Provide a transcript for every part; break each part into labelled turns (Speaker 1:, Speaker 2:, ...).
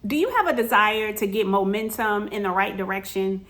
Speaker 1: Do you have a desire to get momentum in the right direction?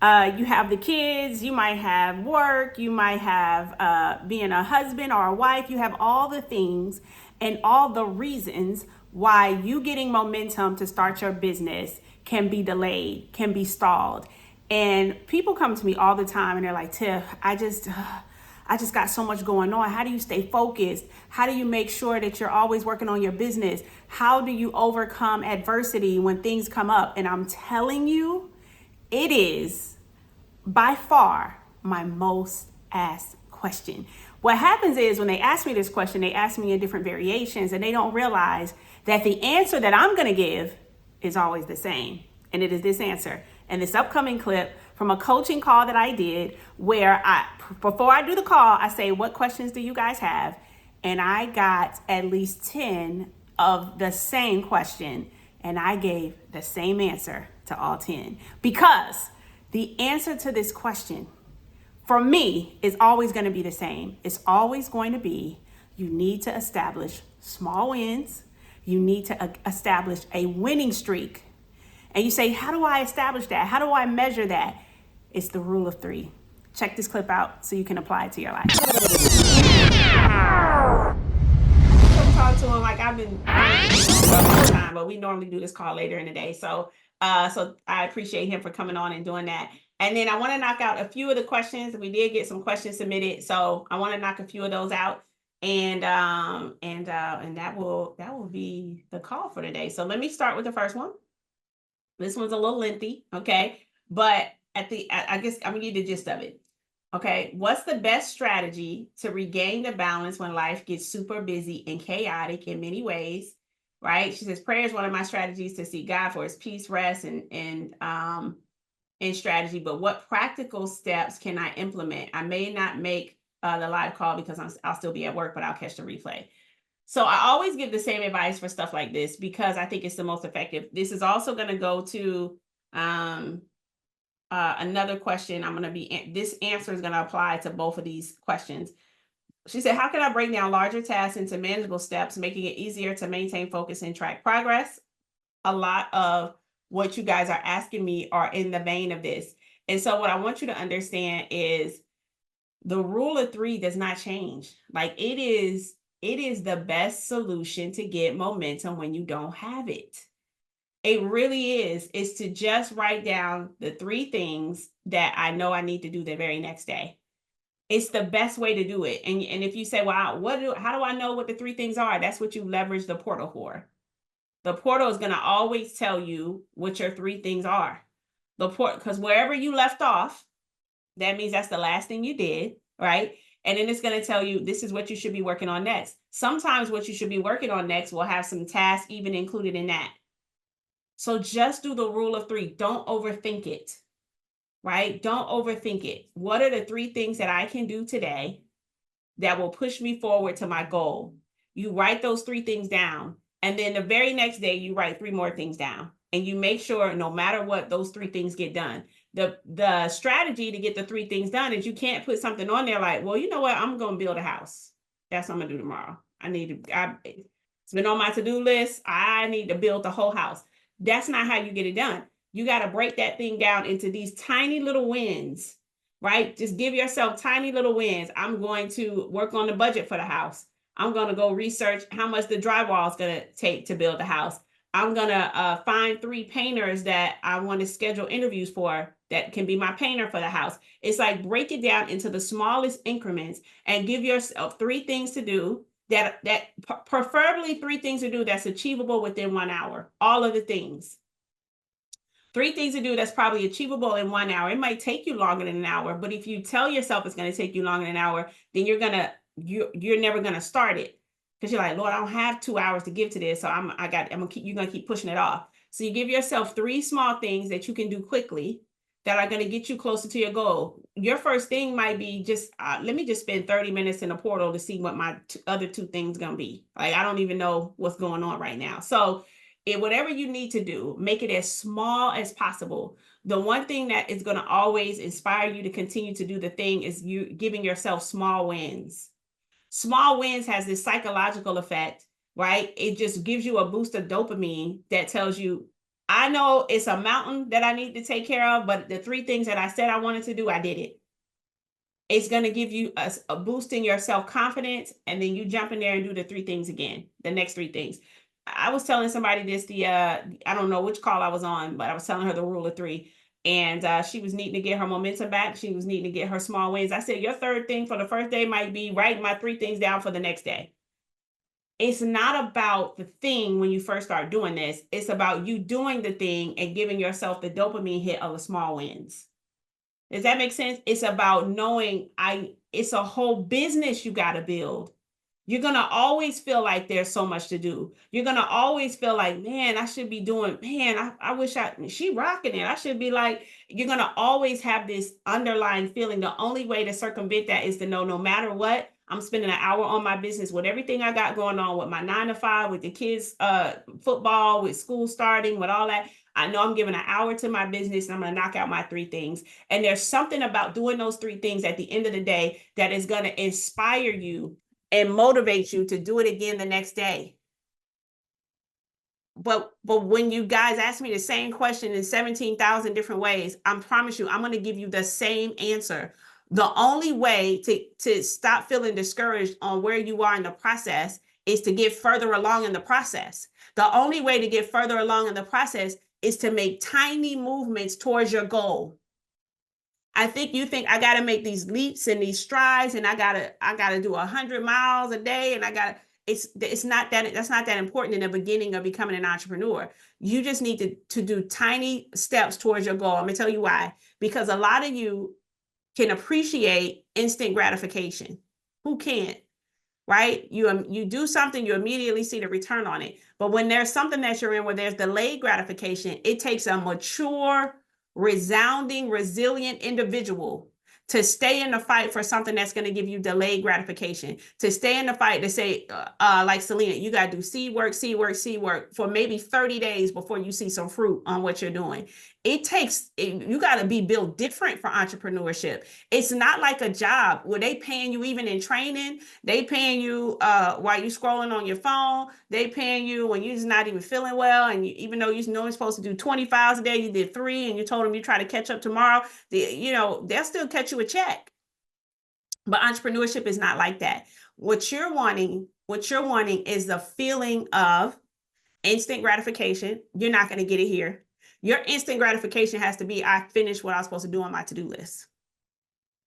Speaker 1: You have the kids, you might have work, you might have being a husband or a wife, you have all the things and all the reasons why you getting momentum to start your business can be delayed, can be stalled. And people come to me all the time and they're like, Tiff, I just got so much going on. How do you stay focused? How do you make sure that you're always working on your business? How do you overcome adversity when things come up? And I'm telling you, it is by far my most asked question. What happens is when they ask me this question, they ask me in different variations and they don't realize that the answer that I'm going to give is always the same. And it is this answer. And this upcoming clip from a coaching call that I did where before I do the call, I say, what questions do you guys have? And I got at least 10 of the same question. And I gave the same answer to all 10 because the answer to this question for me is always going to be the same. It's always going to be, you need to establish small wins. You need to establish a winning streak. And you say, how do I establish that? How do I measure that? It's the rule of 3. Check this clip out so you can apply it to your life. I'm talking to him like I've been time, but we normally do this call later in the day. So I appreciate him for coming on and doing that. And then I want to knock out a few of the questions. We did get some questions submitted, so I want to knock a few of those out, and that will be the call for today. So let me start with the first one. This one's a little lengthy, okay? But I guess I'm gonna give you the gist of it. Okay, what's the best strategy to regain the balance when life gets super busy and chaotic in many ways? Right? She says, prayer is one of my strategies to seek God for his peace, rest, and strategy. But what practical steps can I implement? I may not make the live call because I'll still be at work, but I'll catch the replay. So I always give the same advice for stuff like this because I think it's the most effective. This is also going to go to another question. This answer is going to apply to both of these questions. She said, how can I break down larger tasks into manageable steps, making it easier to maintain focus and track progress? A lot of what you guys are asking me are in the vein of this. And so what I want you to understand is the rule of 3 does not change. Like it is the best solution to get momentum when you don't have it. It really is. It's to just write down the 3 things that I know I need to do the very next day. It's the best way to do it. And if you say, well, how do I know what the 3 things are? That's what you leverage the portal for. The portal is going to always tell you what your 3 things are. Because wherever you left off, that means that's the last thing you did, right? And then it's going to tell you this is what you should be working on next. Sometimes what you should be working on next will have some tasks even included in that. So just do the rule of 3. Don't overthink it, right? Don't overthink it. What are the 3 things that I can do today that will push me forward to my goal? You write those 3 things down. And then the very next day, you write 3 more things down. And you make sure no matter what, those 3 things get done. The strategy to get the 3 things done is you can't put something on there like, well, you know what? I'm going to build a house. That's what I'm going to do tomorrow. It's been on my to-do list. I need to build the whole house. That's not how you get it done. You got to break that thing down into these tiny little wins, right? Just give yourself tiny little wins. I'm going to work on the budget for the house. I'm going to go research how much the drywall is going to take to build the house. I'm going to find 3 painters that I want to schedule interviews for that can be my painter for the house. It's like break it down into the smallest increments and give yourself 3 things to do that preferably 3 things to do that's achievable within 1 hour. All of the things. 3 things to do that's probably achievable in 1 hour. It might take you longer than an hour, but if you tell yourself it's going to take you longer than an hour, then you're never going to start it. Because you're like, Lord, I don't have 2 hours to give to this. So you're going to keep pushing it off. So you give yourself 3 small things that you can do quickly that are going to get you closer to your goal. Your first thing might be just, let me just spend 30 minutes in the portal to see what my other 2 things going to be. Like, I don't even know what's going on right now. So whatever you need to do, make it as small as possible. The one thing that is going to always inspire you to continue to do the thing is you giving yourself small wins. Small wins has this psychological effect, right? It just gives you a boost of dopamine that tells you I know it's a mountain that I need to take care of, but the 3 things that I said I wanted to do, I did it. It's going to give you a boost in your self-confidence, and then you jump in there and do the 3 things again, the next 3 things. I was telling somebody this, I don't know which call I was on, but I was telling her the rule of 3. And she was needing to get her momentum back. She was needing to get her small wins. I said, your 3rd thing for the first day might be writing my 3 things down for the next day. It's not about the thing when you first start doing this. It's about you doing the thing and giving yourself the dopamine hit of the small wins. Does that make sense? It's about knowing it's a whole business you got to build. You're going to always feel like there's so much to do. You're going to always feel like, man, I should be doing, man, I wish she rocking it. I should be like, you're going to always have this underlying feeling. The only way to circumvent that is to know no matter what, I'm spending an hour on my business with everything I got going on with my 9 to 5, with the kids, football, with school starting, with all that. I know I'm giving an hour to my business and I'm going to knock out my 3 things. And there's something about doing those 3 things at the end of the day that is going to inspire you and motivate you to do it again the next day. But when you guys ask me the same question in 17,000 different ways, I promise you, I'm going to give you the same answer. The only way to stop feeling discouraged on where you are in the process is to get further along in the process. The only way to get further along in the process is to make tiny movements towards your goal. I think you think I got to make these leaps and these strides, and I gotta do 100 miles a day, and it's not that, that's not that important in the beginning of becoming an entrepreneur. You just need to do tiny steps towards your goal. I'm gonna tell you why. Because a lot of you can appreciate instant gratification. Who can't? Right? You do something, you immediately see the return on it. But when there's something that you're in where there's delayed gratification, it takes a mature, resounding, resilient individual to stay in the fight for something that's going to give you delayed gratification, to stay in the fight to say, like Selena, you got to do seed work for maybe 30 days before you see some fruit on what you're doing. You got to be built different for entrepreneurship. It's not like a job where they paying you even in training. They paying you while you scrolling on your phone. They paying you when you're just not even feeling well. And even though you know you're supposed to do 20 files a day, you did 3, and you told them you try to catch up tomorrow. They'll still catch you a check. But entrepreneurship is not like that. What you're wanting is the feeling of instant gratification. You're not going to get it here. Your instant gratification has to be, I finished what I was supposed to do on my to-do list.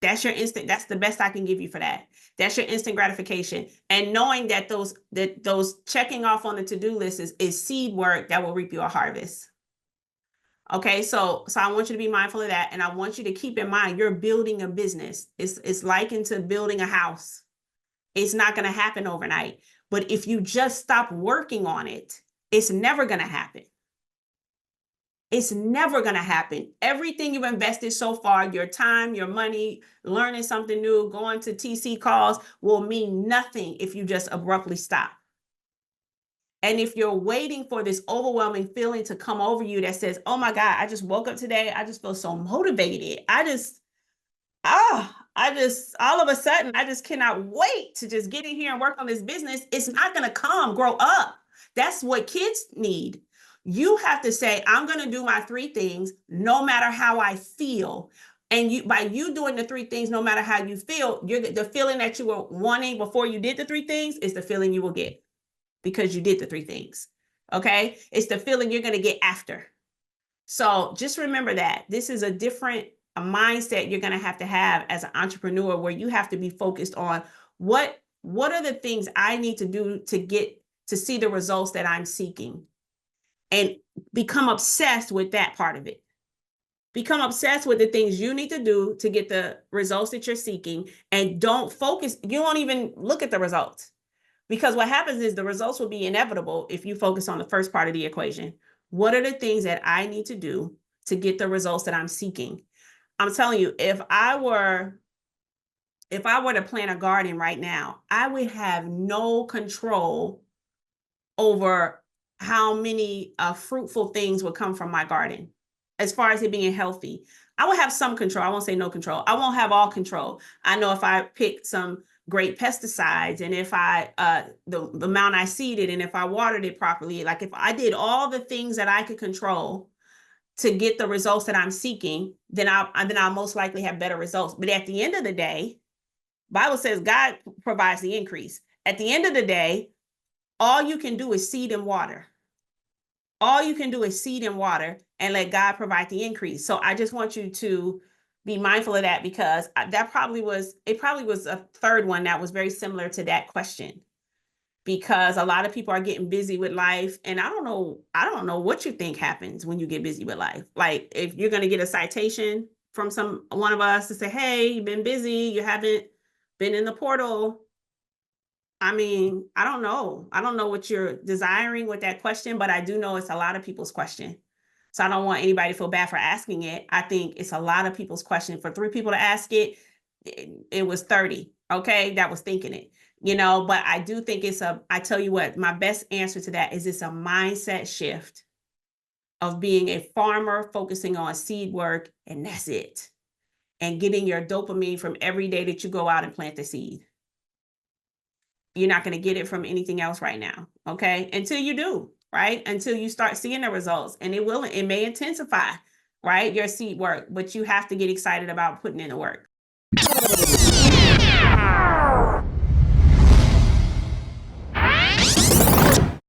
Speaker 1: That's your instant. That's the best I can give you for that. That's your instant gratification. And knowing that those checking off on the to-do list is seed work that will reap you a harvest. Okay, so I want you to be mindful of that. And I want you to keep in mind, you're building a business. It's likened to building a house. It's not going to happen overnight. But if you just stop working on it, it's never going to happen. It's never going to happen. Everything you've invested so far, your time, your money, learning something new, going to TC calls, will mean nothing if you just abruptly stop. And if you're waiting for this overwhelming feeling to come over you that says, oh my God, I just woke up today, I just feel so motivated. All of a sudden, I just cannot wait to just get in here and work on this business. It's not going to come. Grow up. That's what kids need. You have to say, I'm going to do my 3 things no matter how I feel. And by you doing the 3 things, no matter how you feel, the feeling that you were wanting before you did the 3 things is the feeling you will get because you did the 3 things. Okay? It's the feeling you're going to get after. So just remember that this is a different mindset you're going to have as an entrepreneur, where you have to be focused on what are the things I need to do to see the results that I'm seeking, and become obsessed with that part of it. Become obsessed with the things you need to do to get the results that you're seeking, and don't focus. You won't even look at the results, because what happens is the results will be inevitable if you focus on the first part of the equation. What are the things that I need to do to get the results that I'm seeking? I'm telling you, if I were to plant a garden right now, I would have no control over how many fruitful things would come from my garden. As far as it being healthy, I will have some control. I won't say no control. I won't have all control. I know if I pick some great pesticides, and if I the amount I seeded, and if I watered it properly, like if I did all the things that I could control to get the results that I'm seeking, then I'll most likely have better results. But at the end of the day, Bible says God provides the increase. At the end of the day, all you can do is seed and water. All you can do is seed and water and let God provide the increase. So I just want you to be mindful of that, because it probably was a third one that was very similar to that question, because a lot of people are getting busy with life. And I don't know what you think happens when you get busy with life. Like, if you're going to get a citation from one of us to say, hey, you've been busy, you haven't been in the portal. I mean, I don't know what you're desiring with that question, but I do know it's a lot of people's question. So I don't want anybody to feel bad for asking it. I think it's a lot of people's question. For 3 people to ask it, it was 30, okay, that was thinking it, but I do think I tell you what, my best answer to that is it's a mindset shift of being a farmer, focusing on seed work, and that's it. And getting your dopamine from every day that you go out and plant the seed. You're not going to get it from anything else right now, okay? Until you do, right? Until you start seeing the results, and it may intensify, right? Your seed work, but you have to get excited about putting in the work.